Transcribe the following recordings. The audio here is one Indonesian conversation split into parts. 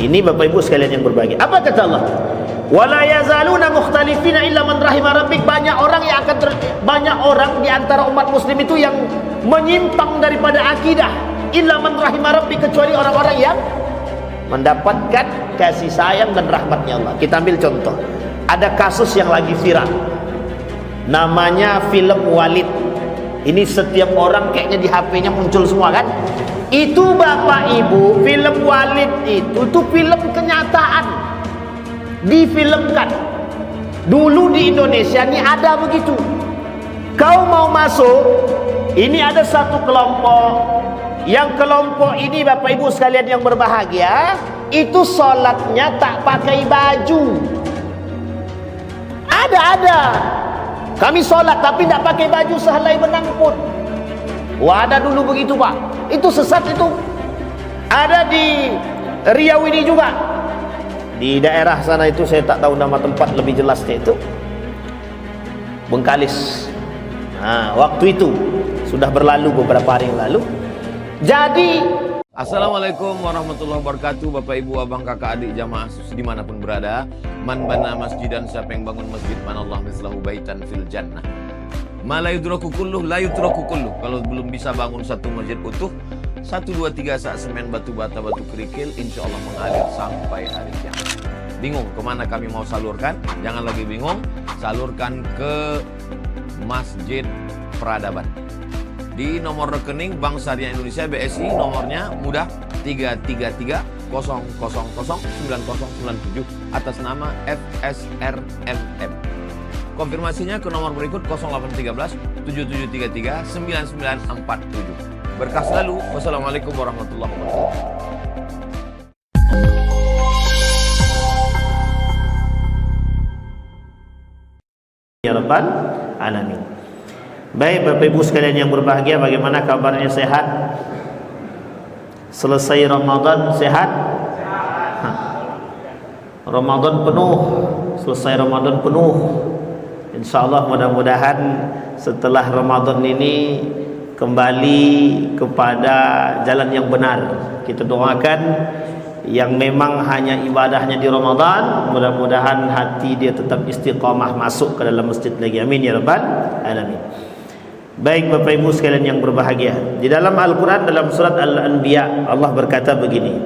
Ini Bapak Ibu sekalian yang berbahagia. Apa kata Allah? Wala yazaluna mukhtalifina illa man rahima rabbik. Banyak orang di antara umat muslim itu yang menyimpang daripada akidah, illa man rahima rabbik, kecuali orang-orang yang mendapatkan kasih sayang dan rahmatnya Allah. Kita ambil contoh. Ada kasus yang lagi viral. Namanya film Walid. Ini setiap orang kayaknya di HP-nya muncul semua kan? Itu Bapak Ibu, film Walid itu film kenyataan. Difilmkan. Dulu di Indonesia ini ada begitu. Kau mau masuk, ini ada satu kelompok. Yang kelompok ini Bapak Ibu sekalian yang berbahagia, itu sholatnya tak pakai baju. Ada. Kami sholat tapi tak pakai baju sehelai benang pun. Wah, ada dulu begitu Pak. Itu sesat itu. Ada di Riau ini juga. Di daerah sana itu saya tak tahu nama tempat lebih jelasnya itu. Bengkalis. Nah, waktu itu sudah berlalu beberapa hari yang lalu. Jadi Assalamualaikum warahmatullahi wabarakatuh. Bapak ibu abang kakak adik jamaah dimanapun berada. Man bana masjidan, siapa yang bangun masjid, manallah mislahu baitan fil jannah. Ma la yudraku kulluh la yutraku kulluh. Kalau belum bisa bangun satu masjid utuh, 1, 2, 3 sak semen batu bata batu kerikil, insya Allah mengalir sampai hari kiamat. Bingung kemana kami mau salurkan? Jangan lagi bingung, salurkan ke Masjid Peradaban. Di nomor rekening Bank Syariah Indonesia BSI, nomornya mudah 33300009097 atas nama FSRMM. Konfirmasinya ke nomor berikut 0813 7733 9947. Berkah selalu. Wassalamualaikum warahmatullahi wabarakatuh. Ya Rabbal Alamin. Baik Bapak Ibu sekalian yang berbahagia, bagaimana kabarnya, sehat? Selesai Ramadan sehat? Ramadan penuh, selesai Ramadan penuh. InsyaAllah mudah-mudahan setelah Ramadan ini kembali kepada jalan yang benar. Kita doakan yang memang hanya ibadahnya di Ramadan, mudah-mudahan hati dia tetap istiqamah masuk ke dalam masjid lagi. Amin ya Rabbal Alamin. Baik Bapak Ibu sekalian yang berbahagia, di dalam Al-Quran dalam surat Al-Anbiya Allah berkata begini,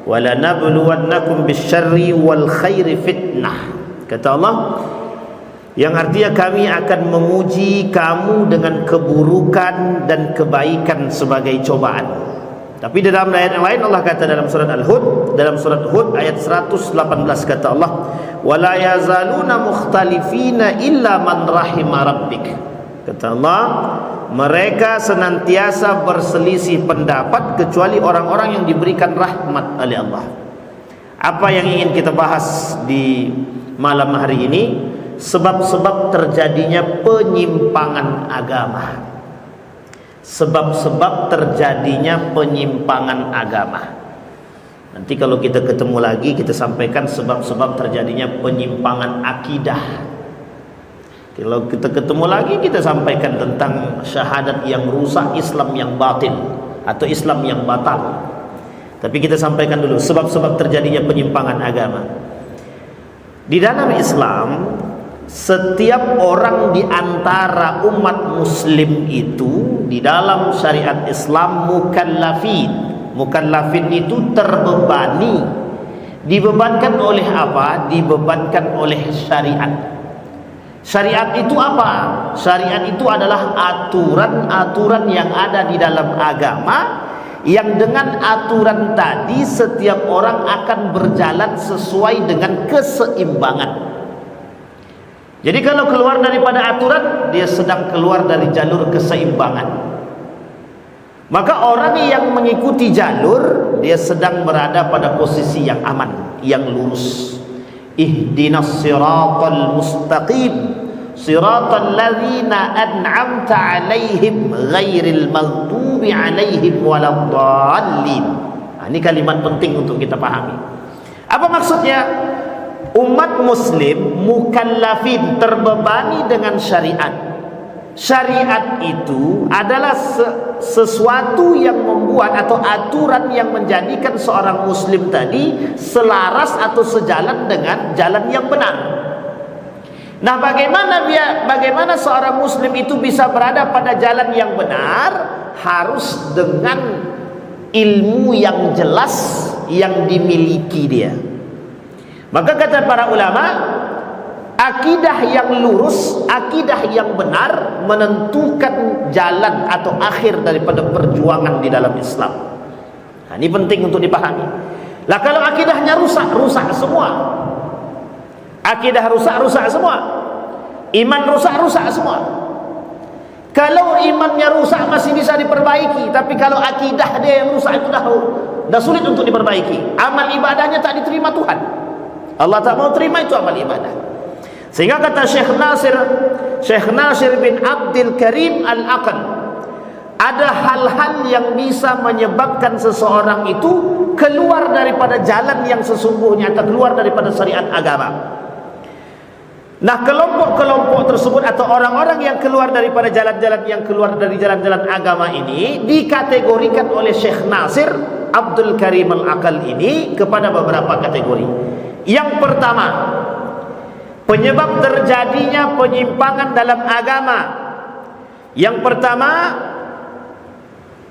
وَلَنَبْلُوَنَّكُمْ بِالشَّرِّ وَالْخَيْرِ fitnah. Kata Allah, yang artinya kami akan menguji kamu dengan keburukan dan kebaikan sebagai cobaan. Tapi dalam ayat yang lain Allah kata dalam surat Al-Hud, dalam surat Hud ayat 118 kata Allah, وَلَا يَزَالُونَ مُخْتَلِفِينَ إِلَّا مَنْ رَحِمَ رَبِّكَ. Kata Allah, mereka senantiasa berselisih pendapat kecuali orang-orang yang diberikan rahmat oleh Allah. Apa yang ingin kita bahas di malam hari ini? Sebab-sebab terjadinya penyimpangan agama. Sebab-sebab terjadinya penyimpangan agama. Nanti kalau kita ketemu lagi, kita sampaikan sebab-sebab terjadinya penyimpangan akidah. Kalau kita ketemu lagi, kita sampaikan tentang syahadat yang rusak, Islam yang batil atau Islam yang batal. Tapi kita sampaikan dulu sebab-sebab terjadinya penyimpangan agama. Di dalam Islam, setiap orang di antara umat muslim itu di dalam syariat Islam mukallafin. Mukallafin itu terbebani. Dibebankan oleh apa? Dibebankan oleh syariat. Syariat itu apa? Syariat itu adalah aturan-aturan yang ada di dalam agama, yang dengan aturan tadi setiap orang akan berjalan sesuai dengan keseimbangan. Jadi kalau keluar daripada aturan, dia sedang keluar dari jalur keseimbangan. Maka orang yang mengikuti jalur, dia sedang berada pada posisi yang aman, yang lurus. Ihdinas siratal mustaqim siratal ladzina an'amta 'alaihim ghairil maghdubi 'alaihim waladdallin. Ini kalimat penting untuk kita pahami. Apa maksudnya? Umat muslim mukallafin, terbebani dengan syariat. syariat itu adalah sesuatu yang membuat atau aturan yang menjadikan seorang muslim tadi selaras atau sejalan dengan jalan yang benar. Nah, bagaimana seorang muslim itu bisa berada pada jalan yang benar? Harus dengan ilmu yang jelas yang dimiliki dia. Maka kata para ulama, akidah yang lurus, akidah yang benar menentukan jalan atau akhir daripada perjuangan di dalam Islam. Nah, ini penting untuk dipahami. Lah kalau akidahnya rusak, rusak semua. Akidah rusak, rusak semua. Iman rusak, rusak semua. Kalau imannya rusak masih bisa diperbaiki, tapi kalau akidah dia yang rusak itu dah sulit untuk diperbaiki. Amal ibadahnya tak diterima Tuhan. Allah tak mau terima itu amal ibadah. Sehingga kata Syekh Nasir bin Abdul Karim Al-Aql, ada hal-hal yang bisa menyebabkan seseorang itu keluar daripada jalan yang sesungguhnya atau keluar daripada syariat agama. Nah, kelompok-kelompok tersebut atau orang-orang yang keluar daripada jalan-jalan yang keluar dari jalan-jalan agama ini dikategorikan oleh Syekh Nasir Abdul Karim Al-Aql ini kepada beberapa kategori. Yang pertama, penyebab terjadinya penyimpangan dalam agama. Yang pertama,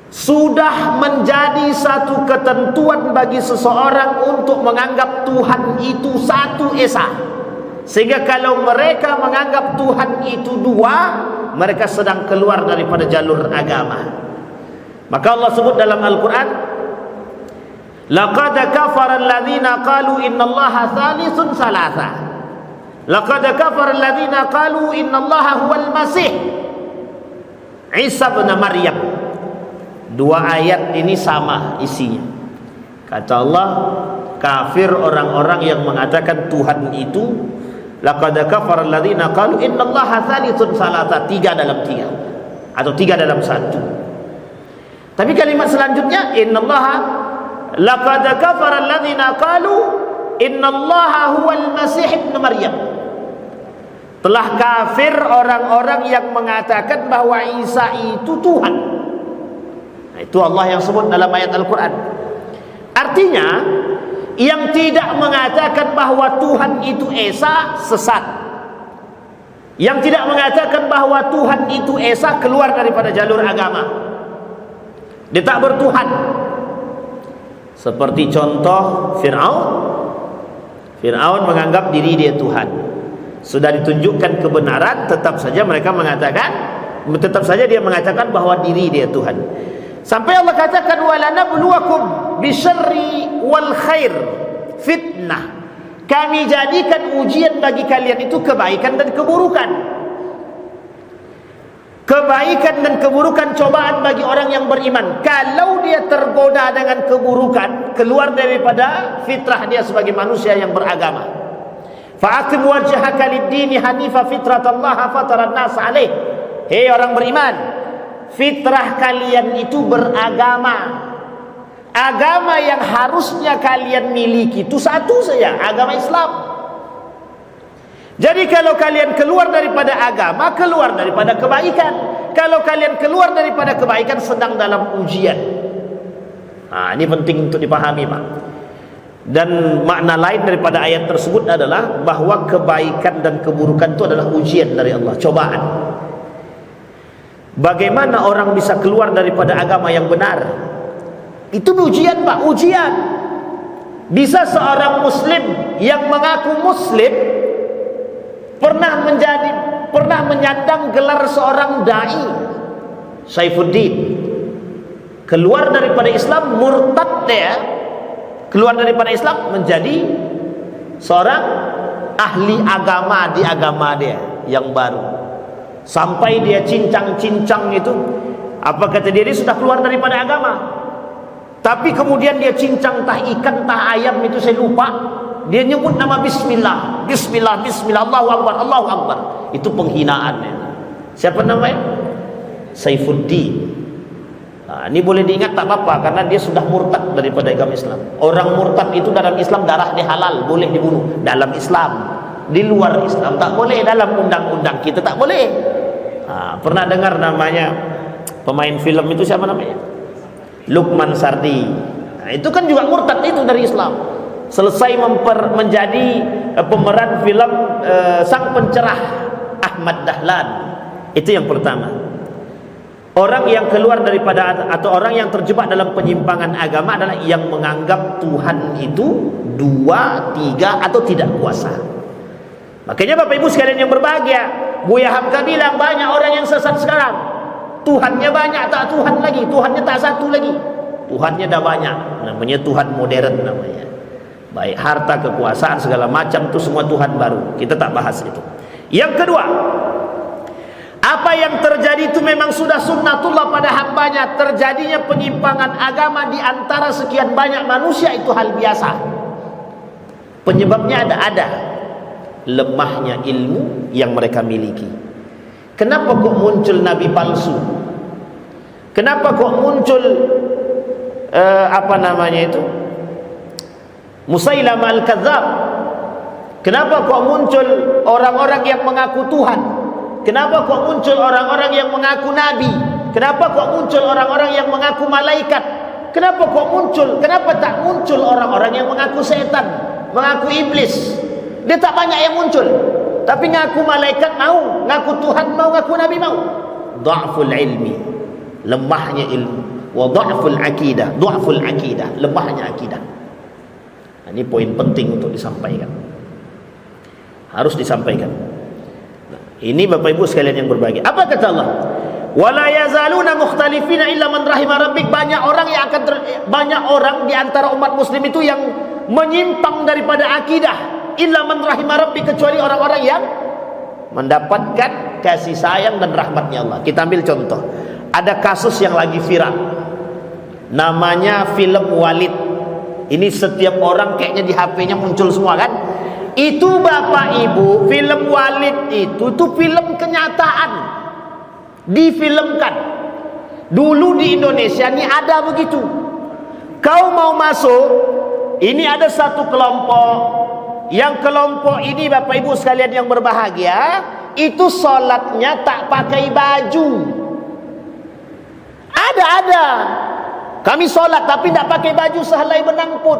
sudah menjadi satu ketentuan bagi seseorang untuk menganggap Tuhan itu satu esa. Sehingga kalau mereka menganggap Tuhan itu dua, mereka sedang keluar daripada jalur agama. Maka Allah sebut dalam Al-Quran, laqad kafara alladhina qalu innallaha thalithun thalatha. Laqad kafara alladhina qalu innallaha huwal masih Isa bin Maryam. Dua ayat ini sama isinya. Kata Allah, kafir orang-orang yang mengatakan Tuhan itu, laqad kafara alladhina qalu innallaha thalithun thalatha, tiga dalam tiga atau tiga dalam satu. Tapi kalimat selanjutnya, innallaha laqad kafara alladhina qalu innallaha huwal masih ibn Maryam. Telah kafir orang-orang yang mengatakan bahwa Isa itu Tuhan. Nah, itu Allah yang sebut dalam ayat Al-Quran. Artinya, yang tidak mengatakan bahwa Tuhan itu esa sesat. Yang tidak mengatakan bahwa Tuhan itu esa keluar daripada jalur agama. Dia tak bertuhan. Seperti contoh Fir'aun. Fir'aun menganggap diri dia Tuhan. Sudah ditunjukkan kebenaran, tetap saja dia mengatakan bahwa diri dia Tuhan. Sampai Allah katakan, walanabluwakum bisyarri wal khair fitnah. Kami jadikan ujian bagi kalian itu kebaikan dan keburukan. Kebaikan dan keburukan cobaan bagi orang yang beriman. Kalau dia tergoda dengan keburukan, keluar daripada fitrah dia sebagai manusia yang beragama. Fa'aqim wajhaka lid-dini hanifa fitratallaha fataran nas 'alaih. Hei orang beriman, fitrah kalian itu beragama. Agama yang harusnya kalian miliki itu satu saja, agama Islam. Jadi kalau kalian keluar daripada agama, keluar daripada kebaikan. Kalau kalian keluar daripada kebaikan, sedang dalam ujian. Nah, ini penting untuk dipahami, Pak. Dan makna lain daripada ayat tersebut adalah bahwa kebaikan dan keburukan itu adalah ujian dari Allah, cobaan. Bagaimana orang bisa keluar daripada agama yang benar? Itu ujian, Pak, ujian. Bisa seorang muslim yang mengaku muslim pernah menyandang gelar seorang dai, Saifuddin, keluar daripada Islam, murtad dia, keluar daripada Islam menjadi seorang ahli agama di agama dia yang baru. Sampai dia cincang-cincang itu, apa kata dia sudah keluar daripada agama. Tapi kemudian dia cincang tah ikan, tah ayam itu saya lupa. Dia nyebut nama bismillah, bismillah, bismillah, Allahu akbar, Allahu akbar. Itu penghinaan. Siapa namanya? Saifuddin. Nah, ini boleh diingat tak apa-apa, karena dia sudah murtad daripada agama Islam. Orang murtad itu dalam Islam darah dia halal, boleh dibunuh dalam Islam. Di luar Islam tak boleh, dalam undang-undang kita tak boleh. Pernah dengar namanya pemain film itu siapa namanya? Lukman Sardi. Itu kan juga murtad itu dari Islam. Selesai menjadi pemeran film sang pencerah Ahmad Dahlan. Itu yang pertama. Orang yang keluar daripada atau orang yang terjebak dalam penyimpangan agama adalah yang menganggap Tuhan itu 2, 3 atau tidak kuasa. Makanya Bapak Ibu sekalian yang berbahagia, Buya Hamka bilang banyak orang yang sesat sekarang. Tuhannya banyak, tak Tuhan lagi. Tuhannya tak satu lagi. Tuhannya dah banyak. Namanya Tuhan modern namanya. Baik harta, kekuasaan, segala macam itu semua Tuhan baru. Kita tak bahas itu. Yang kedua, apa yang terjadi itu memang sudah sunnatullah pada hambanya. Terjadinya penyimpangan agama di antara sekian banyak manusia itu hal biasa. Penyebabnya ada. Lemahnya ilmu yang mereka miliki. Kenapa kok muncul nabi palsu? Kenapa kok muncul Musailamah al-Kadzdzab? Kenapa kok muncul orang-orang yang mengaku Tuhan? Kenapa kok muncul orang-orang yang mengaku nabi? Kenapa kok muncul orang-orang yang mengaku malaikat? Kenapa tak muncul orang-orang yang mengaku setan, mengaku iblis? Dia tak banyak yang muncul. Tapi ngaku malaikat mau, ngaku Tuhan mau, ngaku nabi mau. Dha'ful ilmi, lemahnya ilmu. Wa dha'ful akidah, lemahnya akidah. Ini poin penting untuk disampaikan. Harus disampaikan. Ini Bapak Ibu sekalian yang berbahagia. Apa kata Allah? Wala yazaluna mukhtalifina illa man rahima rabbik. Banyak orang di antara umat muslim itu yang menyimpang daripada akidah, illa man rahima rabbik, kecuali orang-orang yang mendapatkan kasih sayang dan rahmatnya Allah. Kita ambil contoh. Ada kasus yang lagi viral. Namanya film Walid. Ini setiap orang kayaknya di HP-nya muncul semua kan? Itu Bapak Ibu, film Walid itu film kenyataan. Difilmkan. Dulu di Indonesia ini ada begitu. Kau mau masuk, ini ada satu kelompok. Yang kelompok ini Bapak Ibu sekalian yang berbahagia, itu sholatnya tak pakai baju. Ada. Kami sholat tapi tak pakai baju sehelai benang pun.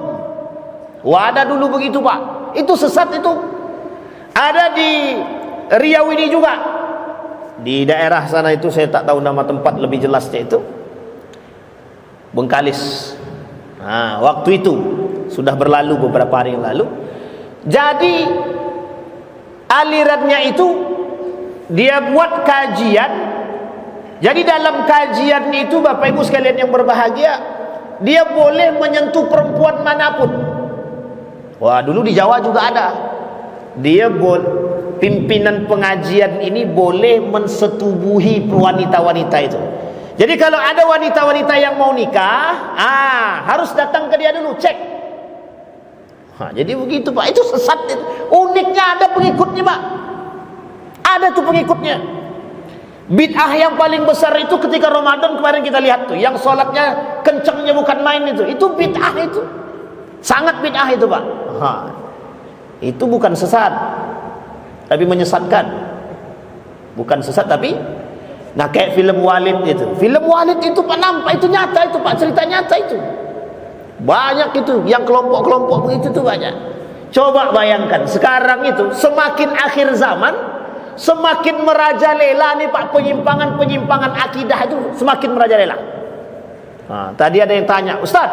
Wah, ada dulu begitu Pak. Itu sesat itu. Ada di Riau ini juga. Di daerah sana itu saya tak tahu nama tempat lebih jelasnya itu. Bengkalis. Nah, waktu itu sudah berlalu beberapa hari yang lalu. Jadi alirannya itu dia buat kajian. Jadi dalam kajian itu Bapak Ibu sekalian yang berbahagia, dia boleh menyentuh perempuan manapun. Wah, dulu di Jawa juga ada. Pimpinan pengajian ini boleh mensetubuhi wanita-wanita itu. Jadi kalau ada wanita-wanita yang mau nikah, harus datang ke dia dulu, cek. Jadi begitu Pak, itu sesat itu. Uniknya ada pengikutnya Pak. Ada tuh pengikutnya. Bid'ah yang paling besar itu ketika Ramadan kemarin kita lihat tuh, yang sholatnya kencengnya bukan main itu bid'ah itu. Sangat bid'ah itu Pak. Itu bukan sesat, tapi menyesatkan. Bukan sesat tapi, nah kayak film Walid itu. Film Walid itu Pak, nampak itu nyata itu Pak, cerita nyata itu. Banyak itu, yang kelompok-kelompok begitu tuh banyak. Coba bayangkan, sekarang itu semakin akhir zaman, semakin merajalela nih Pak, penyimpangan akidah itu semakin merajalela. Tadi ada yang tanya, Ustaz,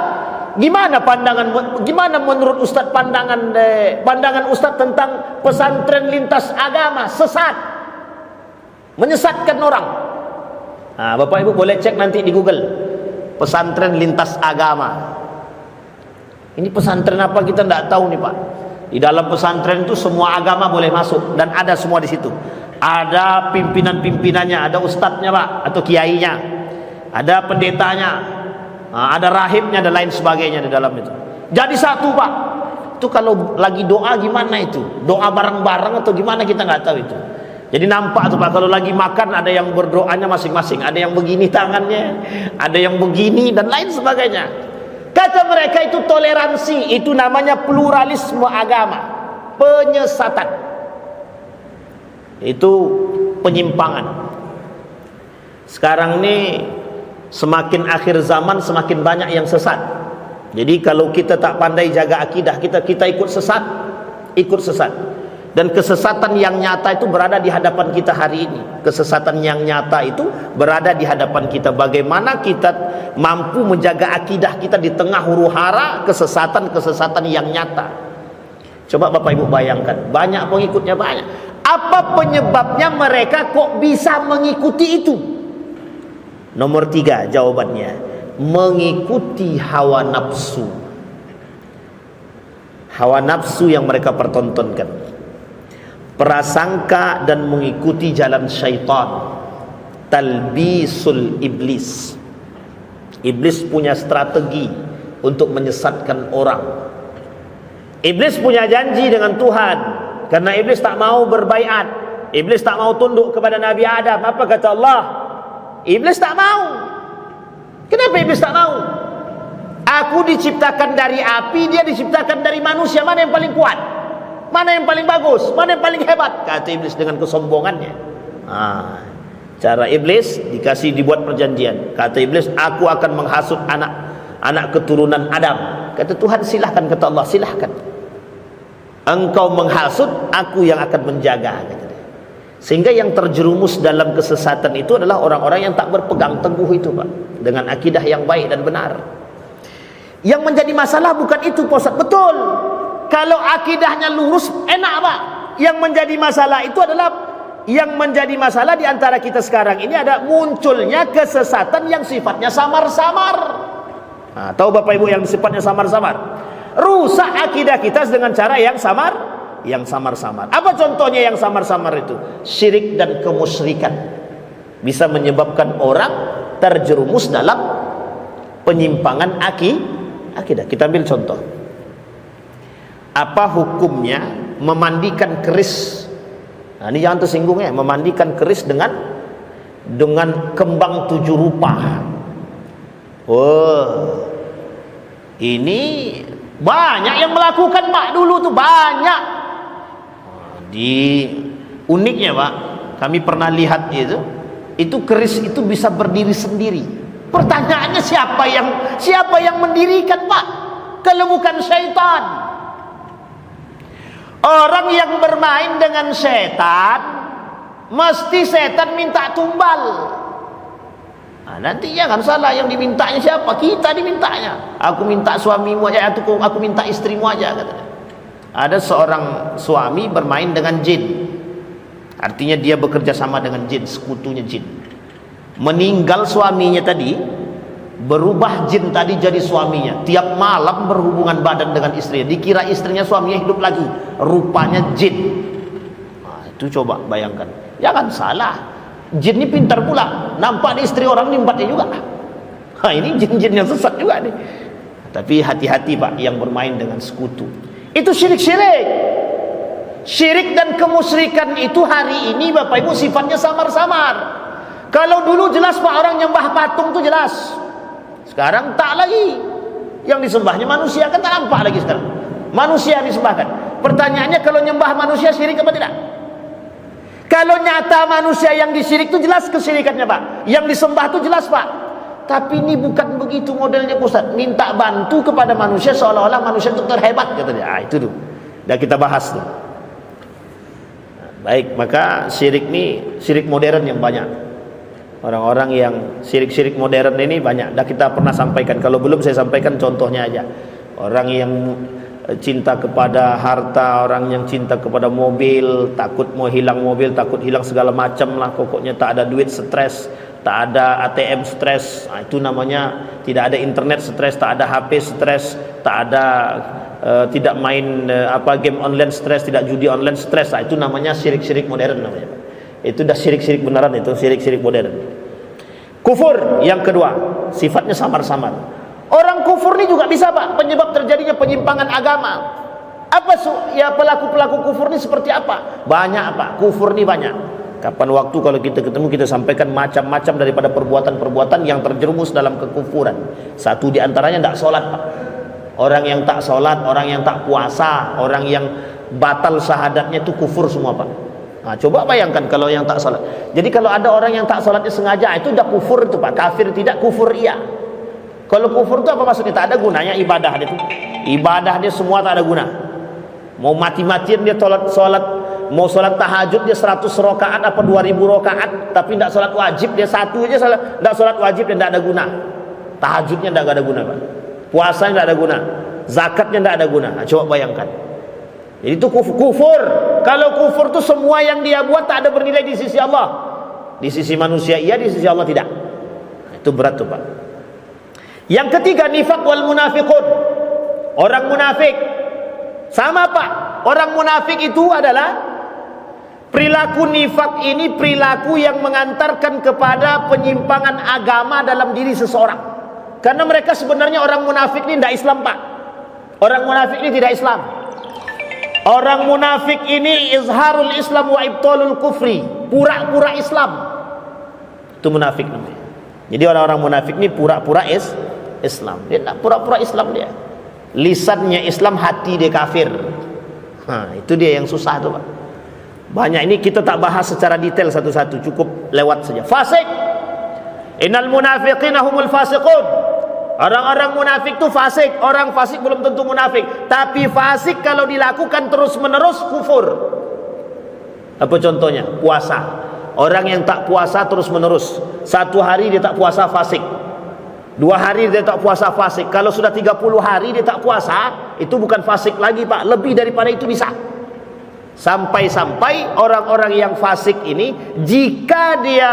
gimana menurut Ustaz pandangan Ustaz tentang pesantren lintas agama sesat, menyesatkan orang? Bapak Ibu boleh cek nanti di Google, pesantren lintas agama. Ini pesantren apa kita tidak tahu nih Pak. Di dalam pesantren itu semua agama boleh masuk dan ada semua di situ. Ada pimpinan-pimpinannya, ada ustadznya Pak atau kiainya, ada pendetanya, ada rahibnya dan lain sebagainya di dalam itu. Jadi satu Pak. Itu kalau lagi doa gimana itu? Doa bareng-bareng atau gimana kita nggak tahu itu. Jadi nampak tuh Pak, kalau lagi makan ada yang berdoanya masing-masing, ada yang begini tangannya, ada yang begini dan lain sebagainya. Kata mereka itu toleransi, itu namanya pluralisme agama, penyesatan. Itu penyimpangan. Sekarang ini semakin akhir zaman semakin banyak yang sesat. Jadi kalau kita tak pandai jaga akidah kita ikut sesat, ikut sesat. Dan kesesatan yang nyata itu berada di hadapan kita hari ini. Kesesatan yang nyata itu berada di hadapan kita. Bagaimana kita mampu menjaga akidah kita di tengah huru-hara kesesatan-kesesatan yang nyata. Coba Bapak Ibu bayangkan, banyak pengikutnya banyak. Apa penyebabnya mereka kok bisa mengikuti itu? Nomor 3 jawabannya, mengikuti hawa nafsu. Hawa nafsu yang mereka pertontonkan, prasangka dan mengikuti jalan syaitan, talbisul iblis. Iblis punya strategi untuk menyesatkan orang. Iblis punya janji dengan Tuhan, karena iblis tak mau berbaiat, iblis tak mau tunduk kepada Nabi Adam. Apa kata Allah? Iblis tak mau. Kenapa iblis tak mau? Aku diciptakan dari api, dia diciptakan dari manusia. Mana yang paling kuat? Mana yang paling bagus? Mana yang paling hebat? Kata iblis dengan kesombongannya. Cara iblis dibuat perjanjian. Kata iblis, aku akan menghasut anak keturunan Adam. Kata Tuhan, silahkan. Kata Allah, silahkan. Engkau menghasut, aku yang akan menjaga. Kata dia. Sehingga yang terjerumus dalam kesesatan itu adalah orang-orang yang tak berpegang teguh itu, Pak, dengan akidah yang baik dan benar. Yang menjadi masalah bukan itu, Pak Ustaz. Betul. Kalau akidahnya lurus, enak, Pak. Yang menjadi masalah itu adalah, yang menjadi masalah di antara kita sekarang ini ada munculnya kesesatan yang sifatnya samar-samar. Tahu Bapak Ibu yang sifatnya samar-samar? Rusak akidah kita dengan cara yang samar-samar. Apa contohnya yang samar-samar itu? Syirik dan kemusyrikan bisa menyebabkan orang terjerumus dalam penyimpangan akidah. Kita ambil contoh. Apa hukumnya memandikan keris? Ini jangan tersinggung ya, memandikan keris dengan kembang 7 rupa. Ini banyak yang melakukan, Pak, dulu tuh banyak. Di uniknya, Pak, kami pernah lihat itu keris itu bisa berdiri sendiri. Pertanyaannya siapa yang mendirikan, Pak? Kalau bukan syaitan. Orang yang bermain dengan setan, mesti setan minta tumbal. Nanti jangan salah, yang dimintanya siapa? Kita dimintanya. Aku minta suamimu aja, aku minta istrimu aja, katanya. Ada seorang suami bermain dengan jin. Artinya dia bekerja sama dengan jin, sekutunya jin. Meninggal suaminya tadi, berubah jin tadi jadi suaminya. Tiap malam berhubungan badan dengan istrinya. Dikira istrinya, suaminya hidup lagi, rupanya jin. Itu coba bayangkan. Jangan salah, jin ini pintar pula. Nampak di istri orang, nimbatnya juga. Ini jin-jin yang sesat juga nih. Tapi hati-hati, Pak, yang bermain dengan sekutu. Itu syirik-syirik. Syirik dan kemusyrikan itu hari ini, Bapak Ibu, sifatnya samar-samar. Kalau dulu jelas, Pak, orang nyembah patung itu jelas. Sekarang tak lagi. Yang disembahnya manusia, kan tak nampak lagi sekarang. Manusia disembahkan. Pertanyaannya, kalau nyembah manusia syirik apa tidak? Kalau nyata manusia yang disyirik itu jelas kesyirikannya, Pak. Yang disembah itu jelas, Pak. Tapi ini bukan begitu modelnya, Ustaz. Minta bantu kepada manusia seolah-olah manusia itu terhebat, katanya. Itu tuh. Dan kita bahas tuh. Baik, maka syirik ini syirik modern yang banyak. Orang-orang yang syirik-syirik modern ini banyak. Dan kita pernah sampaikan. Kalau belum, saya sampaikan contohnya aja. Orang yang cinta kepada harta, orang yang cinta kepada mobil, takut mau hilang mobil, takut hilang segala macam lah. Pokoknya tak ada duit, stres. Tak ada ATM, stres. Itu namanya tidak ada internet, stres. Tak ada HP, stres. Tak ada tidak main game online, stres. Tidak judi online, stres. Itu namanya syirik-syirik modern namanya. Itu dah syirik-syirik beneran, itu syirik-syirik modern. Kufur yang kedua, sifatnya samar-samar. Orang kufur ini juga bisa, Pak, penyebab terjadinya penyimpangan agama. Pelaku-pelaku kufur ini seperti apa? Banyak, Pak. Kufur ini banyak. Kapan waktu kalau kita ketemu, kita sampaikan macam-macam daripada perbuatan-perbuatan yang terjerumus dalam kekufuran. Satu di antaranya tidak sholat, Pak. Orang yang tak sholat, orang yang tak puasa, orang yang batal syahadatnya itu kufur semua, Pak. Nah, coba bayangkan kalau yang tak salat. Jadi kalau ada orang yang tak salatnya sengaja, itu dah kufur itu Pak. Kafir tidak, kufur iya. Kalau kufur itu apa maksudnya? Tak ada gunanya ibadah dia itu. Ibadah dia semua tak ada guna. Mau mati-matian dia salat, mau salat tahajud dia 100 rakaat apa 2000 rakaat, tapi tidak salat wajib, dia satu aja salat, tidak salat wajib dan tidak ada guna. Tahajudnya tidak ada guna Pak. Puasanya tidak ada guna. Zakatnya tidak ada guna. Nah, coba bayangkan. Jadi itu kufur. Kalau kufur itu semua yang dia buat tak ada bernilai di sisi Allah. Di sisi manusia iya, di sisi Allah tidak. Itu berat tuh Pak. Yang ketiga, nifaq wal munafiqun. Orang munafik. Sama Pak. Orang munafik itu adalah perilaku nifaq ini perilaku yang mengantarkan kepada penyimpangan agama dalam diri seseorang. Karena mereka sebenarnya orang munafik ini tidak Islam Pak. Orang munafik ini tidak Islam. Orang munafik ini izharul Islam wa ibtalul kufri, pura-pura Islam. Itu munafik namanya. Jadi orang-orang munafik ini pura-pura Islam. Dia tak pura-pura Islam dia. Lisannya Islam, hati dia kafir. Nah, itu dia yang susah tuh Pak. Banyak ini kita tak bahas secara detail satu-satu, cukup lewat saja. Fasik. Innal munafiqina humul fasiqun. Orang-orang munafik itu fasik. Orang fasik belum tentu munafik, tapi fasik kalau dilakukan terus-menerus kufur. Apa contohnya? Puasa. Orang yang tak puasa terus-menerus, 1 hari dia tak puasa, fasik. 2 hari dia tak puasa, fasik. Kalau sudah 30 hari dia tak puasa, itu bukan fasik lagi Pak. Lebih daripada itu bisa. Sampai-sampai orang-orang yang fasik ini, jika dia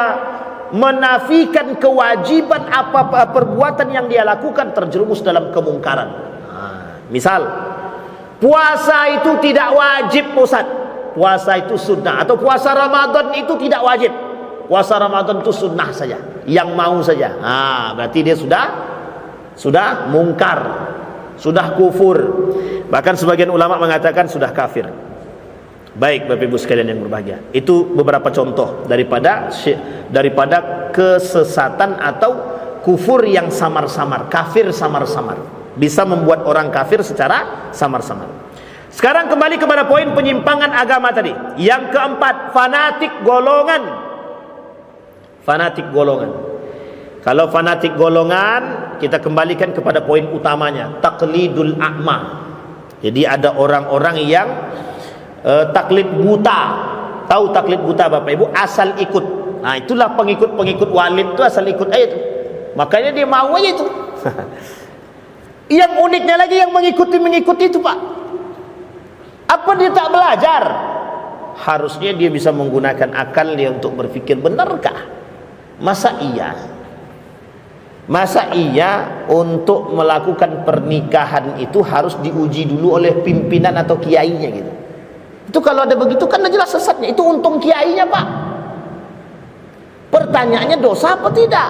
menafikan kewajiban apa perbuatan yang dia lakukan, terjerumus dalam kemungkaran. Misal puasa itu tidak wajib Ustaz, puasa itu sunnah, atau puasa Ramadan itu tidak wajib, puasa Ramadan itu sunnah saja, yang mau saja. Berarti dia sudah mungkar, sudah kufur. Bahkan sebagian ulama mengatakan sudah kafir. Baik Bapak Ibu sekalian yang berbahagia, itu beberapa contoh daripada kesesatan atau kufur yang samar-samar, kafir samar-samar, bisa membuat orang kafir secara samar-samar. Sekarang kembali kepada poin penyimpangan agama tadi. Yang keempat, fanatik golongan. Fanatik golongan. Kalau fanatik golongan, kita kembalikan kepada poin utamanya, taqlidul a'ma. Jadi ada orang-orang yang taklid buta. Tahu taklid buta Bapak Ibu? Asal ikut. Nah, itulah pengikut-pengikut Walid itu asal ikut aja itu. Makanya dia mau aja itu. Yang uniknya lagi yang mengikuti itu Pak. Apa dia tak belajar? Harusnya dia bisa menggunakan akal dia untuk berpikir, benarkah? Masa iya untuk melakukan pernikahan itu harus diuji dulu oleh pimpinan atau kiainya gitu? Itu kalau ada begitu kan jelas sesatnya. Itu untung kiainya Pak. Pertanyaannya dosa apa tidak?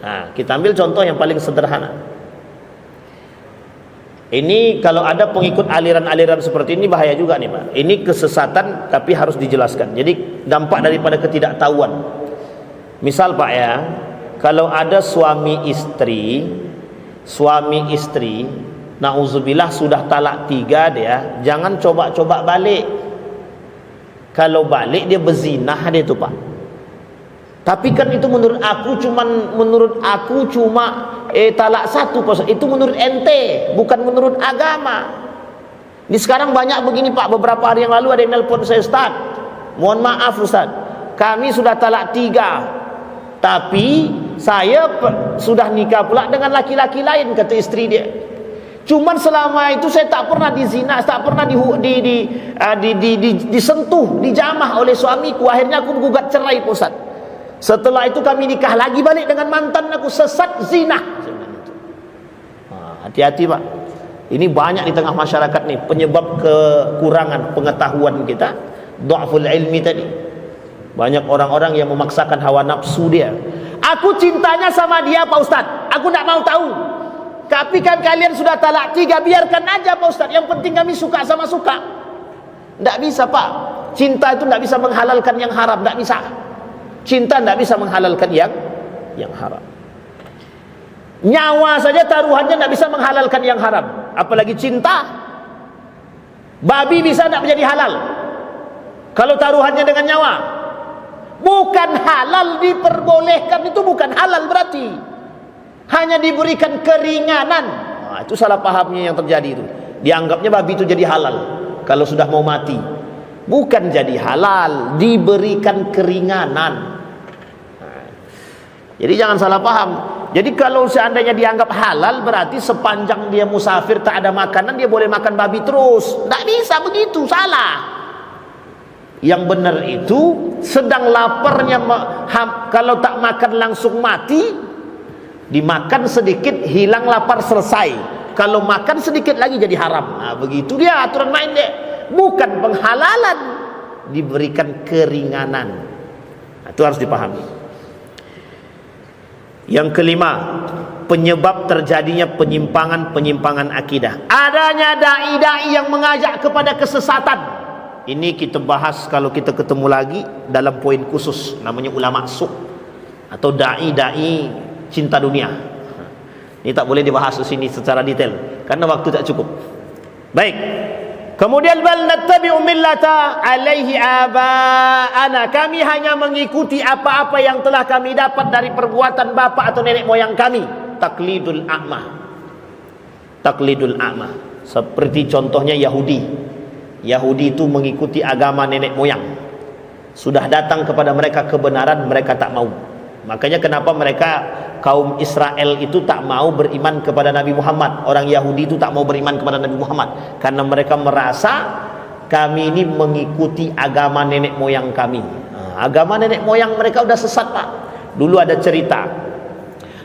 Nah, kita ambil contoh yang paling sederhana. Ini kalau ada pengikut aliran-aliran seperti ini bahaya juga nih Pak. Ini kesesatan tapi harus dijelaskan. Jadi dampak daripada ketidaktahuan. Misal Pak ya, kalau ada suami istri na'udzubillah sudah talak 3 dia, jangan coba-coba balik. Kalau balik dia berzinah dia tu Pak. Tapi kan itu menurut aku cuma talak 1, itu menurut ente, bukan menurut agama. Ini sekarang banyak begini Pak. Beberapa hari yang lalu ada yang nelpon saya, Ustaz, mohon maaf Ustaz, kami sudah talak 3, tapi saya sudah nikah pula dengan laki-laki lain, kata istri dia. Cuman selama itu saya tak pernah dizina, tak pernah disentuh, dijamah oleh suamiku. Akhirnya aku menggugat cerai Ustaz. Setelah itu kami nikah lagi balik dengan mantan aku, sesat zina. Hati-hati Pak. Ini banyak di tengah masyarakat nih penyebab kekurangan pengetahuan kita, dha'ful ilmi tadi. Banyak orang-orang yang memaksakan hawa nafsu dia. Aku cintanya sama dia Pak Ustaz, aku tak mau tahu. Tapi kan kalian sudah talak 3, biarkan aja Pak Ustaz. Yang penting kami suka sama suka. Tidak bisa Pak. Cinta itu tidak bisa menghalalkan yang haram. Tidak bisa. Cinta tidak bisa menghalalkan yang haram. Nyawa saja taruhannya tidak bisa menghalalkan yang haram. Apalagi cinta. Babi bisa tidak menjadi halal. Kalau taruhannya dengan nyawa, bukan halal diperbolehkan, itu bukan halal berarti. Hanya diberikan keringanan. Nah, itu salah pahamnya yang terjadi itu. Dianggapnya babi itu jadi halal kalau sudah mau mati. Bukan jadi halal, diberikan keringanan. Nah, jadi jangan salah paham. Jadi kalau seandainya dianggap halal, berarti sepanjang dia musafir tak ada makanan, dia boleh makan babi terus. Tak bisa begitu, salah. Yang benar itu sedang laparnya, kalau tak makan langsung mati, dimakan sedikit hilang lapar selesai. Kalau makan sedikit lagi jadi haram. Nah, begitu dia aturan main deh. Bukan penghalalan, diberikan keringanan. Nah, itu harus dipahami. Yang kelima, penyebab terjadinya penyimpangan akidah, adanya dai-dai yang mengajak kepada kesesatan. Ini kita bahas kalau kita ketemu lagi dalam poin khusus, namanya ulama su' atau dai-dai cinta dunia. Ini tak boleh dibahas di sini secara detail karena waktu tak cukup. Baik. Kemudian bal nattabi'u millata alaihi aba'ana, kami hanya mengikuti apa-apa yang telah kami dapat dari perbuatan bapa atau nenek moyang kami. Taklidul a'ma. Taklidul a'ma. Seperti contohnya Yahudi. Yahudi itu mengikuti agama nenek moyang. Sudah datang kepada mereka kebenaran, mereka tak mau. Makanya kenapa mereka kaum Israel itu tak mau beriman kepada Nabi Muhammad. Orang Yahudi itu tak mau beriman kepada Nabi Muhammad karena mereka merasa kami ini mengikuti agama nenek moyang kami. Agama nenek moyang mereka udah sesat, Pak. Dulu ada cerita,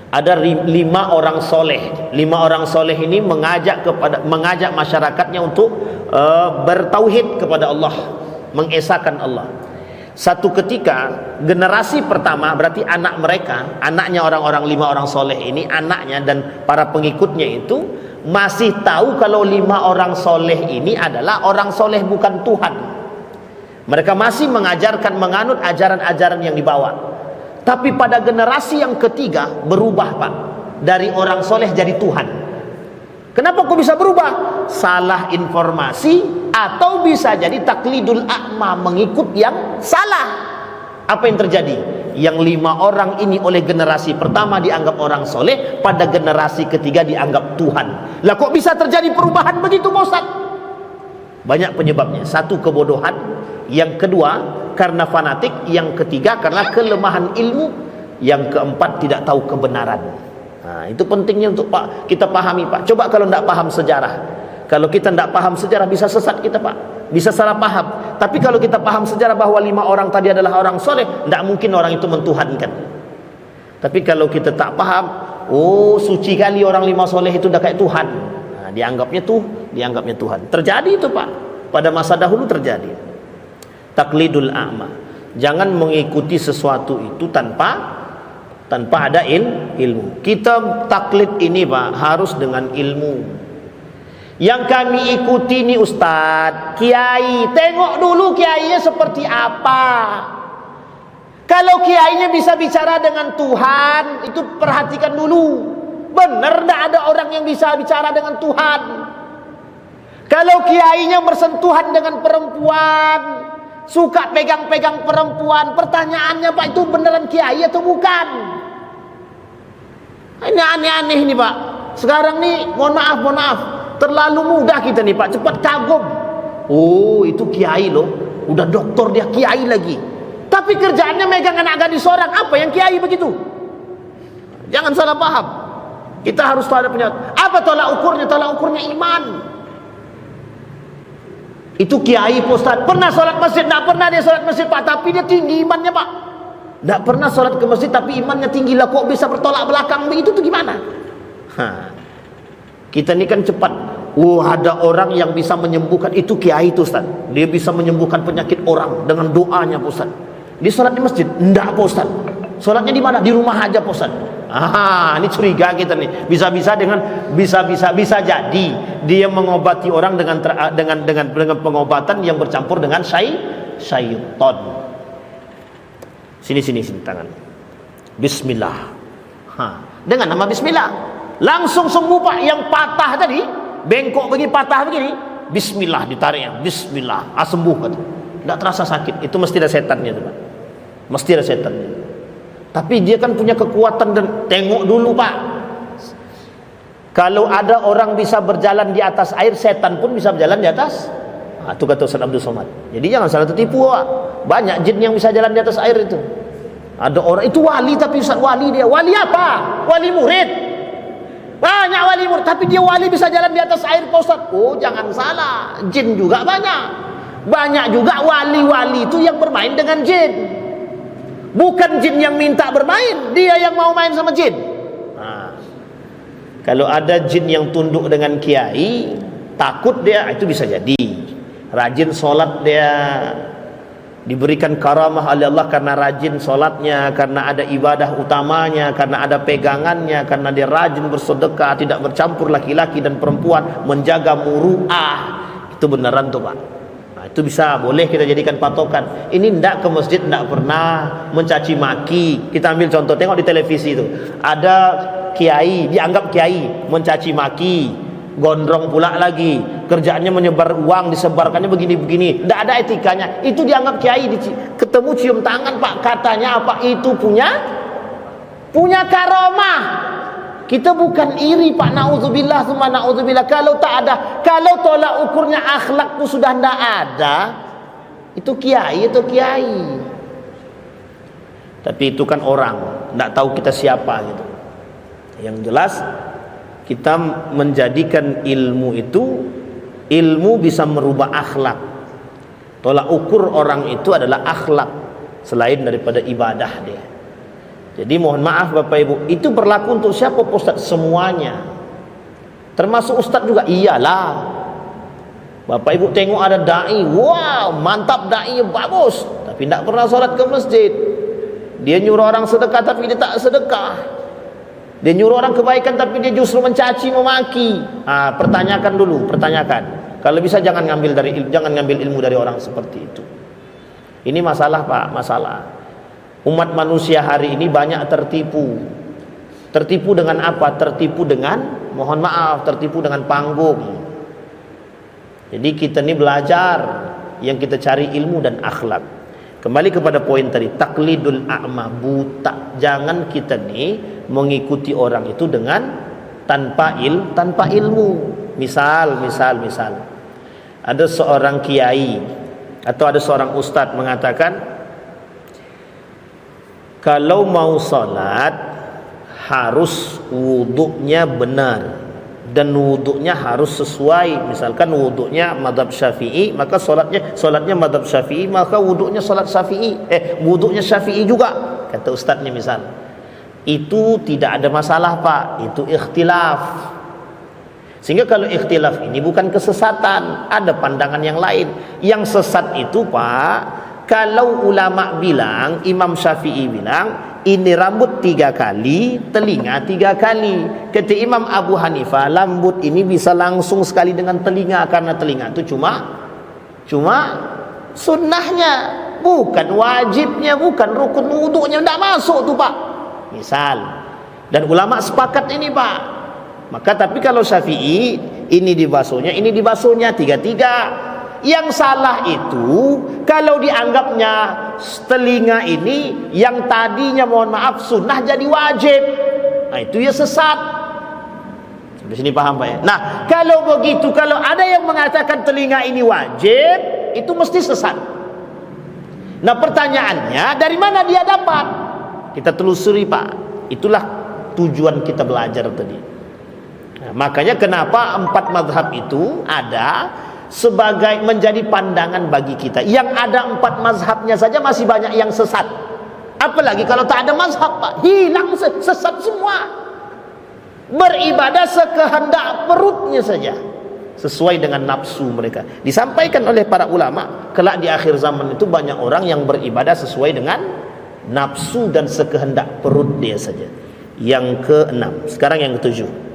ada 5 orang soleh. 5 orang soleh ini mengajak masyarakatnya untuk bertauhid kepada Allah, mengesahkan Allah. Satu ketika generasi pertama, berarti anak mereka, anaknya orang-orang 5 orang soleh ini, anaknya dan para pengikutnya itu masih tahu kalau 5 orang soleh ini adalah orang soleh bukan Tuhan. Mereka masih mengajarkan, menganut ajaran-ajaran yang dibawa. Tapi pada generasi yang ketiga berubah, Pak, dari orang soleh jadi Tuhan. Kenapa kok bisa berubah? Salah informasi, atau bisa jadi taklidul a'ma, mengikut yang salah. Apa yang terjadi? Yang 5 orang ini oleh generasi pertama dianggap orang soleh, pada generasi ketiga dianggap Tuhan. Lah kok bisa terjadi perubahan begitu, Ustaz? Banyak penyebabnya. Satu, kebodohan. Yang kedua, karena fanatik. Yang ketiga, karena kelemahan ilmu. Yang keempat, tidak tahu kebenaran. Nah, itu pentingnya untuk kita pahami, Pak. Coba kalau tidak paham sejarah, kalau kita tidak paham sejarah, bisa sesat kita, Pak, bisa salah paham. Tapi kalau kita paham sejarah bahwa 5 orang tadi adalah orang soleh, tidak mungkin orang itu mentuhankan. Tapi kalau kita tak paham, oh suci kali orang 5 soleh itu udah kayak Tuhan, nah, dianggapnya Tuhan. Terjadi itu, Pak, pada masa dahulu terjadi. Taklidul a'ma, jangan mengikuti sesuatu itu tanpa ada ilmu. Kita taklid ini, Pak, harus dengan ilmu. Yang kami ikuti ini ustadz, kiai, tengok dulu kiainya seperti apa. Kalau kiainya bisa bicara dengan Tuhan, itu perhatikan dulu. Benar tidak ada orang yang bisa bicara dengan Tuhan. Kalau kiainya bersentuhan dengan perempuan, suka pegang-pegang perempuan, pertanyaannya, Pak, itu beneran kiai atau bukan? Ini aneh-aneh nih, Pak. Sekarang nih, mohon maaf, terlalu mudah kita nih, Pak, cepat kagum. Oh, itu kiai loh, udah doktor dia, kiai lagi. Tapi kerjaannya megang anak gadis orang, apa yang kiai begitu? Jangan salah paham. Kita harus tahu ada punya. Apa tolak ukurnya? Tolak ukurnya iman. Itu kiai, Pak Ustaz, pernah sholat masjid? Tidak pernah dia sholat masjid, Pak, tapi dia tinggi imannya, Pak. Tidak pernah sholat ke masjid tapi imannya tinggi, lah kok bisa bertolak belakang begitu, tuh gimana? Kita ini kan cepat. Ada orang yang bisa menyembuhkan, itu kiai itu, Ustaz. Dia bisa menyembuhkan penyakit orang dengan doanya, Pak Ustaz. Dia sholat di masjid? Enggak, Pak Ustaz. Sholatnya di mana? Di rumah aja, Pak Ustaz. Ini curiga kita nih. Bisa jadi dia mengobati orang dengan pengobatan yang bercampur dengan syaitan. Sini tangan. Bismillah. Dengan nama bismillah langsung sembuh, Pak. Yang patah tadi, bengkok begini, patah begini, bismillah ditariknya, bismillah, sembuh kata. tidak terasa sakit. Itu mesti ada setannya tuh Pak, mesti ada setannya. Tapi dia kan punya kekuatan. Dan tengok dulu Pak, kalau ada orang bisa berjalan di atas air, setan pun bisa berjalan di atas. Itu kata Ustaz Abdul Somad. Jadi jangan salah tertipu Pak. Banyak jin yang bisa jalan di atas air itu. Ada orang itu wali, tapi Ustaz wali dia. Wali apa? Wali murid. Banyak wali murid, tapi dia wali bisa jalan di atas air Pak Ustaz. Oh jangan salah, jin juga banyak. Banyak juga wali-wali itu yang bermain dengan jin. Bukan jin yang minta bermain, dia yang mau main sama jin. Kalau ada jin yang tunduk dengan kiai, takut dia, itu bisa jadi. Rajin solat dia, diberikan karamah oleh Allah karena rajin solatnya, karena ada ibadah utamanya, karena ada pegangannya, karena dia rajin bersedekah, tidak bercampur laki-laki dan perempuan, menjaga muru'ah. Itu beneran tuh Pak. Itu bisa, boleh kita jadikan patokan. Ini ndak ke masjid, ndak pernah mencaci maki. Kita ambil contoh, tengok di televisi itu, ada kiai, dianggap kiai, mencaci maki, gondrong pula lagi, kerjaannya menyebar uang, disebarkannya begini-begini, ndak ada etikanya. Itu dianggap kiai, ketemu cium tangan Pak, katanya apa? Itu punya karomah. Kita bukan iri Pak, na'udzubillah summa na'udzubillah. Kalau tak ada, kalau tolak ukurnya akhlak pun sudah tidak ada, itu kiai. Tapi itu kan orang, tidak tahu kita siapa gitu. Yang jelas kita menjadikan ilmu itu, ilmu bisa merubah akhlak. Tolak ukur orang itu adalah akhlak selain daripada ibadah dia. Jadi mohon maaf Bapak Ibu, itu berlaku untuk siapa Ustaz? Semuanya, termasuk Ustaz juga. Iyalah Bapak Ibu tengok ada da'i, wow mantap, da'i bagus, tapi tidak pernah sholat ke masjid. Dia nyuruh orang sedekah tapi dia tak sedekah. Dia nyuruh orang kebaikan tapi dia justru mencaci, memaki. Pertanyakan dulu, pertanyakan. Kalau bisa jangan ngambil ilmu dari orang seperti itu. Ini masalah Pak, masalah. Umat manusia hari ini banyak tertipu. Tertipu dengan apa? Tertipu dengan, mohon maaf, tertipu dengan panggung. Jadi kita ini belajar, yang kita cari ilmu dan akhlak. Kembali kepada poin tadi, taklidul a'ma, buta. Jangan kita nih mengikuti orang itu dengan tanpa ilmu. Misal ada seorang kiai atau ada seorang ustadz mengatakan, kalau mau sholat harus wuduknya benar, dan wuduknya harus sesuai. Misalkan wuduknya mazhab Syafi'i, maka sholatnya mazhab Syafi'i, maka wuduknya sholat Syafi'i. Wuduknya Syafi'i juga, kata ustadznya misal. Itu tidak ada masalah Pak, itu ikhtilaf. Sehingga kalau ikhtilaf ini bukan kesesatan, ada pandangan yang lain. Yang sesat itu Pak, kalau ulama bilang, Imam Syafi'i bilang, ini rambut 3 kali, telinga 3 kali. Kata Imam Abu Hanifah, rambut ini bisa langsung sekali dengan telinga, karena telinga itu cuma sunnahnya, bukan wajibnya, bukan rukun wuduknya, tidak masuk tuh Pak. Misal, dan ulama sepakat ini Pak. Maka tapi kalau Syafi'i, ini dibasuhnya, ini dibasuhnya, 3-3. Yang salah itu kalau dianggapnya telinga ini yang tadinya mohon maaf sunnah jadi wajib. Itu ya sesat. Sampai sini paham Pak ya? Nah, kalau begitu, kalau ada yang mengatakan telinga ini wajib, itu mesti sesat. Nah, pertanyaannya dari mana dia dapat? Kita telusuri Pak. Itulah tujuan kita belajar tadi. Nah, makanya kenapa 4 mazhab itu ada sebagai menjadi pandangan bagi kita. Yang ada 4 mazhabnya saja masih banyak yang sesat, apalagi kalau tak ada mazhab Pak, hilang, sesat semua. Beribadah sekehendak perutnya saja, sesuai dengan nafsu mereka. Disampaikan oleh para ulama, kelak di akhir zaman itu banyak orang yang beribadah sesuai dengan nafsu dan sekehendak perut dia saja. Yang ke-6, sekarang yang ke-7,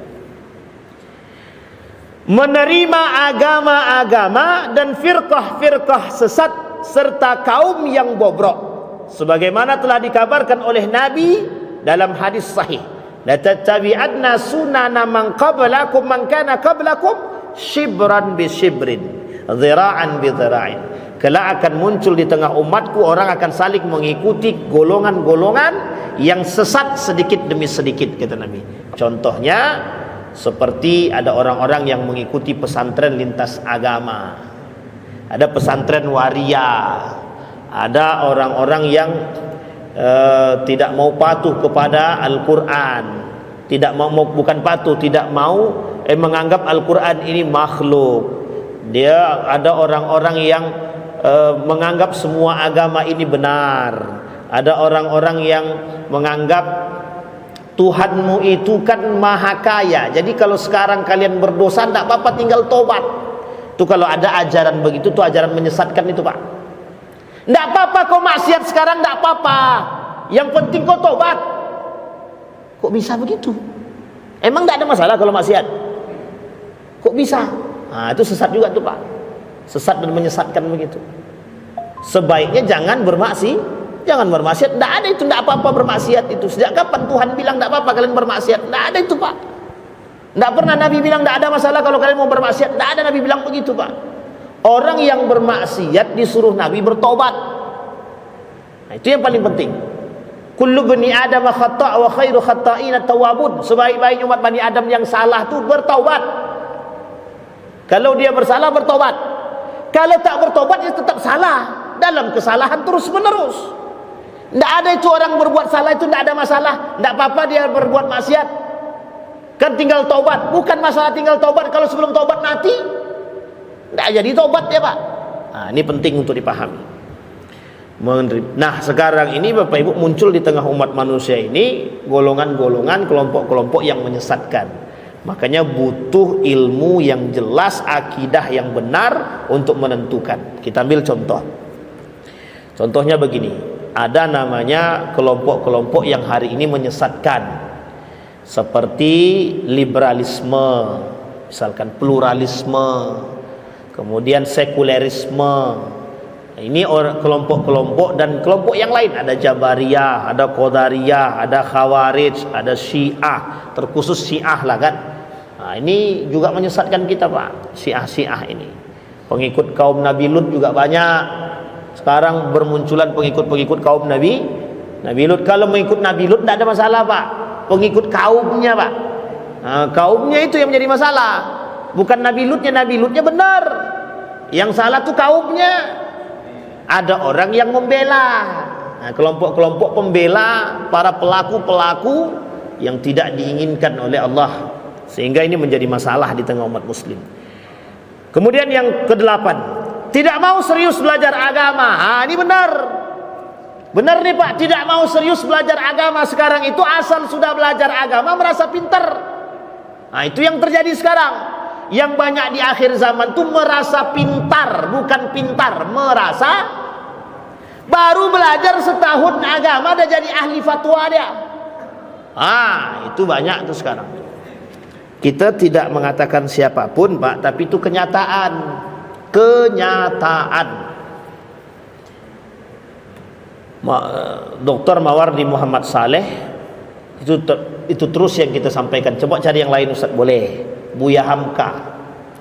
menerima agama-agama dan firqah-firqah sesat serta kaum yang bobrok, sebagaimana telah dikabarkan oleh Nabi dalam hadis sahih, la tattabi'anna sunana man qablakum man kana qablakum shibran bi shibrin, dhira'an bi dhira'in. kelak akan muncul di tengah umatku orang akan saling mengikuti golongan-golongan yang sesat sedikit demi sedikit, kata Nabi. Contohnya seperti ada orang-orang yang mengikuti pesantren lintas agama, ada pesantren waria, ada orang-orang yang tidak mau patuh kepada Al-Quran, tidak mau, bukan patuh, tidak mau menganggap Al-Quran ini makhluk. Dia ada orang-orang yang menganggap semua agama ini benar. Ada orang-orang yang menganggap Tuhanmu itu kan maha kaya, jadi kalau sekarang kalian berdosa tidak apa-apa, tinggal tobat. Itu kalau ada ajaran begitu, itu ajaran menyesatkan itu, Pak. Tidak apa-apa kau maksiat sekarang, tidak apa-apa, yang penting kau tobat. Kok bisa begitu? Emang tidak ada masalah kalau maksiat? Kok bisa? Nah, itu sesat juga tuh, Pak. Sesat dan menyesatkan begitu. Sebaiknya jangan bermaksiat. Jangan bermaksiat. Tidak ada itu, tidak apa-apa bermaksiat itu. Sejak kapan Tuhan bilang tidak apa-apa kalian bermaksiat? Tidak ada itu, Pak. Tidak pernah Nabi bilang tidak ada masalah kalau kalian mau bermaksiat. Tidak ada Nabi bilang begitu, Pak. Orang yang bermaksiat disuruh Nabi bertobat. Nah, itu yang paling penting. Kullu bani Adam khata' wa khairu khata'ina tawwabun. Sebaik-baik umat Bani Adam yang salah itu bertaubat. Kalau dia bersalah bertobat. Kalau tak bertobat dia tetap salah, dalam kesalahan terus menerus. Tidak ada itu orang berbuat salah itu tidak ada masalah. Tidak apa-apa dia berbuat maksiat, kan tinggal taubat. Bukan masalah tinggal taubat, kalau sebelum taubat mati tidak jadi taubat ya, Pak. Nah, ini penting untuk dipahami. Nah, sekarang ini Bapak Ibu muncul di tengah umat manusia ini golongan-golongan, kelompok-kelompok yang menyesatkan. Makanya butuh ilmu yang jelas, akidah yang benar untuk menentukan. Kita ambil contoh. Contohnya begini. Ada namanya kelompok-kelompok yang hari ini menyesatkan, seperti liberalisme, misalkan pluralisme, kemudian sekulerisme. Ini kelompok-kelompok dan kelompok yang lain. Ada Jabariyah, ada Qadariyah, ada Khawarij, ada Syiah, terkhusus Syiah lah kan. Nah, ini juga menyesatkan kita, Pak. Syiah ini pengikut kaum Nabi Lut juga banyak. Sekarang bermunculan pengikut-pengikut kaum Nabi Lut. Kalau mengikut Nabi Lut tidak ada masalah, Pak. Pengikut kaumnya, Pak. Nah, kaumnya itu yang menjadi masalah, bukan Nabi Lutnya. Nabi Lutnya benar, yang salah tuh kaumnya. Ada orang yang membela. Nah, kelompok-kelompok pembela para pelaku-pelaku yang tidak diinginkan oleh Allah, sehingga ini menjadi masalah di tengah umat muslim. Kemudian yang kedelapan, tidak mau serius belajar agama. Nah, ini benar nih, Pak. Tidak mau serius belajar agama sekarang itu, asal sudah belajar agama merasa pintar. Nah, itu yang terjadi sekarang. Yang banyak di akhir zaman tuh merasa pintar, bukan pintar, merasa. Baru belajar setahun agama udah jadi ahli fatwa dia. Itu banyak tuh sekarang. Kita tidak mengatakan siapapun, Pak, tapi itu kenyataan. Dr. Mawardi Muhammad Saleh itu terus yang kita sampaikan. Coba cari yang lain, Ustaz, boleh. Buya Hamka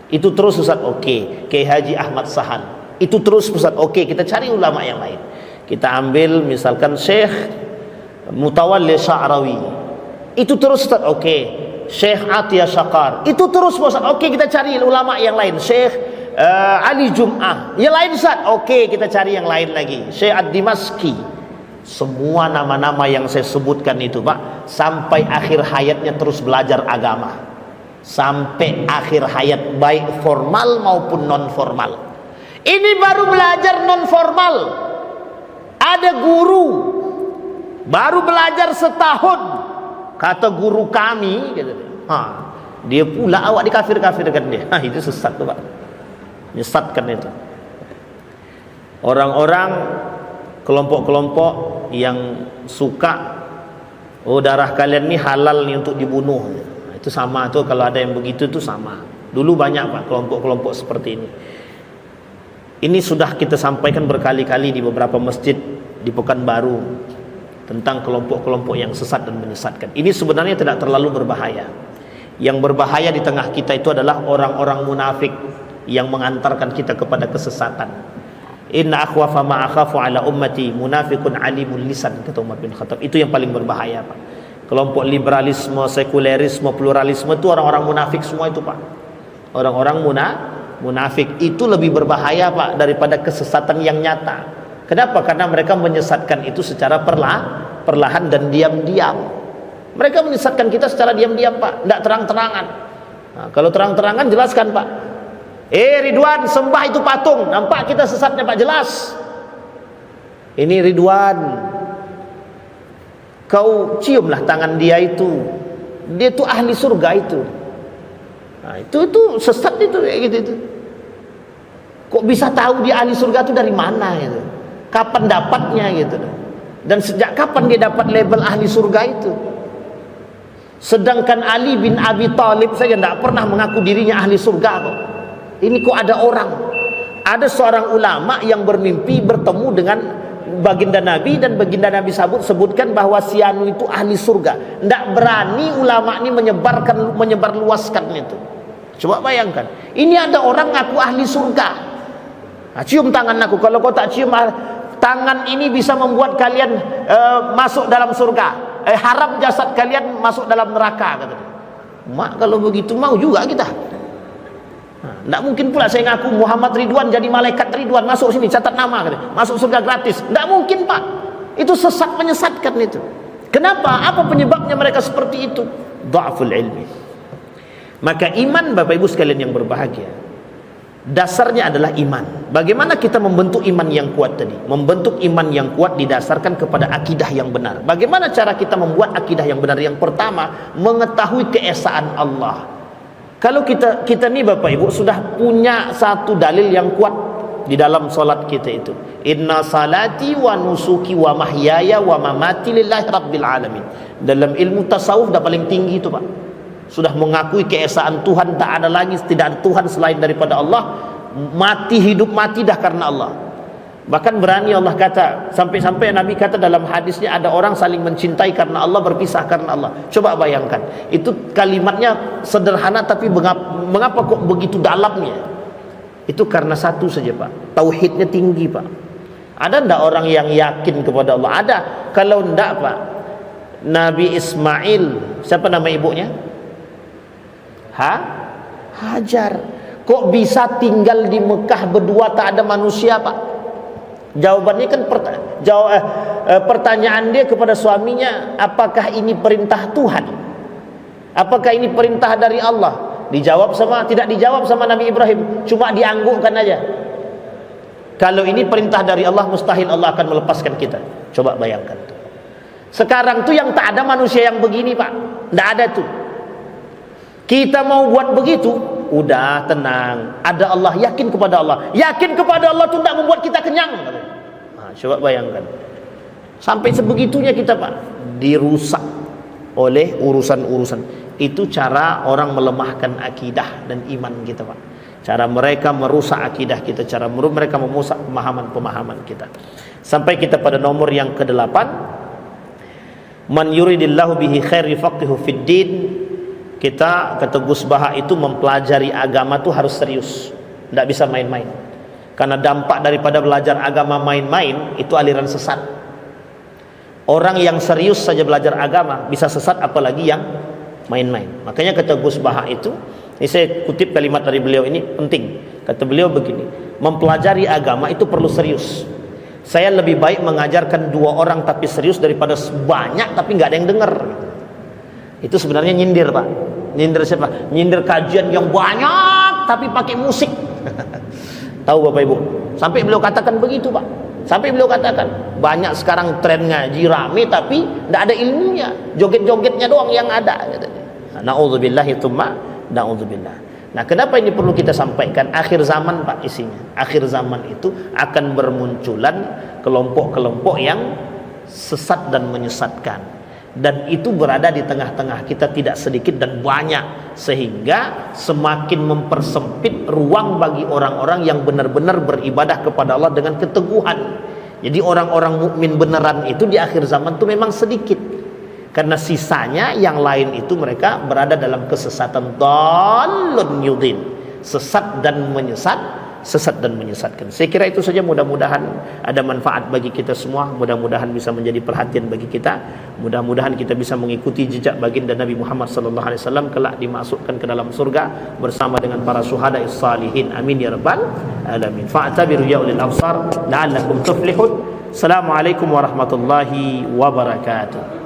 itu terus, Ustaz, oke. Kiai Haji Ahmad Sahan itu terus, Ustaz, oke. Kita cari ulama yang lain. Kita ambil misalkan Syekh Mutawalli Sya'rawi itu terus, Ustaz, oke. Syekh Atiyah Syakar itu terus, Ustaz, oke. Kita cari ulama yang lain. Syekh Ali Jum'ah yang lain, Ustaz, oke. Kita cari yang lain lagi. Syekh Ad-Dimaski. Semua nama-nama yang saya sebutkan itu, Pak, sampai akhir hayatnya terus belajar agama. Sampai akhir hayat, baik formal maupun non formal. Ini baru belajar non formal. Ada guru baru belajar setahun, kata guru kami gitu. Dia pula awak dikafir-kafirkan dia. Itu sesat tuh, Pak. Menyesatkan itu. Orang-orang kelompok-kelompok yang suka, darah kalian ini halal nih untuk dibunuh. Itu sama tuh, kalau ada yang begitu tuh sama. Dulu banyak, Pak, kelompok-kelompok seperti ini. Ini sudah kita sampaikan berkali-kali di beberapa masjid di Pekanbaru tentang kelompok-kelompok yang sesat dan menyesatkan. Ini sebenarnya tidak terlalu berbahaya. Yang berbahaya di tengah kita itu adalah orang-orang munafik yang mengantarkan kita kepada kesesatan. Inna akhwafa ma akhafu ala ummati munafiqun alimul lisan, kata Umar bin Khattab. Itu yang paling berbahaya, Pak. Kelompok liberalisme, sekulerisme, pluralisme itu orang-orang munafik semua itu, Pak. Orang-orang munafik itu lebih berbahaya, Pak, daripada kesesatan yang nyata. Kenapa? Karena mereka menyesatkan itu secara perlahan dan diam-diam. Mereka menyesatkan kita secara diam-diam, Pak, tidak terang-terangan. Nah, kalau terang-terangan jelaskan, Pak. Ridwan, sembah itu patung. Nampak kita sesatnya, Pak, jelas. Ini Ridwan, kau ciumlah tangan dia itu. Dia itu ahli surga itu. Nah, itu sesat itu kayak gitu itu. Kok bisa tahu dia ahli surga itu dari mana gitu? Kapan dapatnya gitu? Dan sejak kapan dia dapat label ahli surga itu? Sedangkan Ali bin Abi Thalib saja tidak pernah mengaku dirinya ahli surga kok. Ini kok ada seorang ulama yang bermimpi bertemu dengan baginda Nabi, dan baginda Nabi sebutkan bahwa si anu itu ahli surga. Tidak berani ulama ini menyebarluaskan itu. Coba bayangkan, ini ada orang ngaku ahli surga. Nah, cium tangan aku. Kalau kau tak cium tangan ini bisa membuat kalian masuk dalam surga. Haram jasad kalian masuk dalam neraka, kata dia. Mak, kalau begitu mau juga kita. Tidak mungkin pula saya ngaku Muhammad Ridwan jadi malaikat Ridwan, masuk sini catat nama, masuk surga gratis. Tidak mungkin, Pak. Itu sesat, menyesatkan itu. Kenapa? Apa penyebabnya mereka seperti itu? Dha'ful ilmi. Maka iman, Bapak Ibu sekalian yang berbahagia, dasarnya adalah iman. Bagaimana kita membentuk iman yang kuat tadi? Membentuk iman yang kuat didasarkan kepada akidah yang benar. Bagaimana cara kita membuat akidah yang benar? Yang pertama, mengetahui keesaan Allah. Kalau kita ni Bapak Ibu sudah punya satu dalil yang kuat di dalam solat kita itu, inna salati wa nusuki wa mahyaya wa mamati lillahi rabbil alamin. Dalam ilmu tasawuf dah paling tinggi itu, Pak. Sudah mengakui keesaan Tuhan, tak ada lagi, tidak ada Tuhan selain daripada Allah. Mati, hidup mati dah karena Allah. Bahkan berani Allah kata, sampai-sampai Nabi kata dalam hadisnya, ada orang saling mencintai karena Allah, berpisah karena Allah. Coba bayangkan, itu kalimatnya sederhana, tapi mengapa kok begitu dalamnya? Itu karena satu saja, Pak, tauhidnya tinggi, Pak. Ada ndak orang yang yakin kepada Allah? Ada. Kalau ndak, Pak, Nabi Ismail, siapa nama ibunya? Hajar. Kok bisa tinggal di Mekah berdua, tak ada manusia, Pak? Jawabannya kan pertanyaan dia kepada suaminya, apakah ini perintah Tuhan? Apakah ini perintah dari Allah? Tidak dijawab sama Nabi Ibrahim, cuma dianggukkan aja. Kalau ini perintah dari Allah, mustahil Allah akan melepaskan kita. Coba bayangkan tuh. Sekarang tuh yang tak ada manusia yang begini, Pak. Tidak ada tuh. Kita mau buat begitu, udah tenang. Ada Allah, yakin kepada Allah. Yakin kepada Allah itu tidak membuat kita kenyang. Nah, coba bayangkan. Sampai sebegitunya kita, Pak, dirusak oleh urusan-urusan. Itu cara orang melemahkan akidah dan iman kita, Pak. Cara mereka merusak akidah kita, cara mereka merusak pemahaman-pemahaman kita. Sampai kita pada nomor yang ke-8. Man yuridillahu bihi khair yufaqihu fid din. Kita, kata Gus Baha, itu mempelajari agama itu harus serius, tidak bisa main-main. Karena dampak daripada belajar agama main-main itu aliran sesat. Orang yang serius saja belajar agama bisa sesat, apalagi yang main-main. Makanya kata Gus Baha itu, ini saya kutip kalimat dari beliau, ini penting. Kata beliau begini, mempelajari agama itu perlu serius. Saya lebih baik mengajarkan 2 orang tapi serius daripada banyak tapi nggak ada yang dengar. Itu sebenarnya nyindir, Pak. Nyindir siapa? Nyindir kajian yang banyak tapi pakai musik. Tahu Bapak Ibu? Sampai beliau katakan begitu, Pak. Sampai beliau katakan, banyak sekarang tren ngaji rame tapi tidak ada ilmunya. Joget-jogetnya doang yang ada. Na'udzubillah, na'udzubillah. Nah, kenapa ini perlu kita sampaikan? Akhir zaman, Pak, isinya. Akhir zaman itu akan bermunculan kelompok-kelompok yang sesat dan menyesatkan. Dan itu berada di tengah-tengah kita tidak sedikit dan banyak, sehingga semakin mempersempit ruang bagi orang-orang yang benar-benar beribadah kepada Allah dengan keteguhan. Jadi orang-orang mukmin beneran itu di akhir zaman itu memang sedikit, karena sisanya yang lain itu mereka berada dalam kesesatan, dhalun yudhin, sesat dan menyesat, sesat dan menyesatkan. Saya kira itu saja, mudah-mudahan ada manfaat bagi kita semua, mudah-mudahan bisa menjadi perhatian bagi kita, mudah-mudahan kita bisa mengikuti jejak baginda Nabi Muhammad sallallahu alaihi wasallam kelak dimasukkan ke dalam surga bersama dengan para syuhada salihin. Amin ya rabbal alamin. Fa'tabiru ya ulil absar la'allakum tuflihun. Assalamualaikum warahmatullahi wabarakatuh.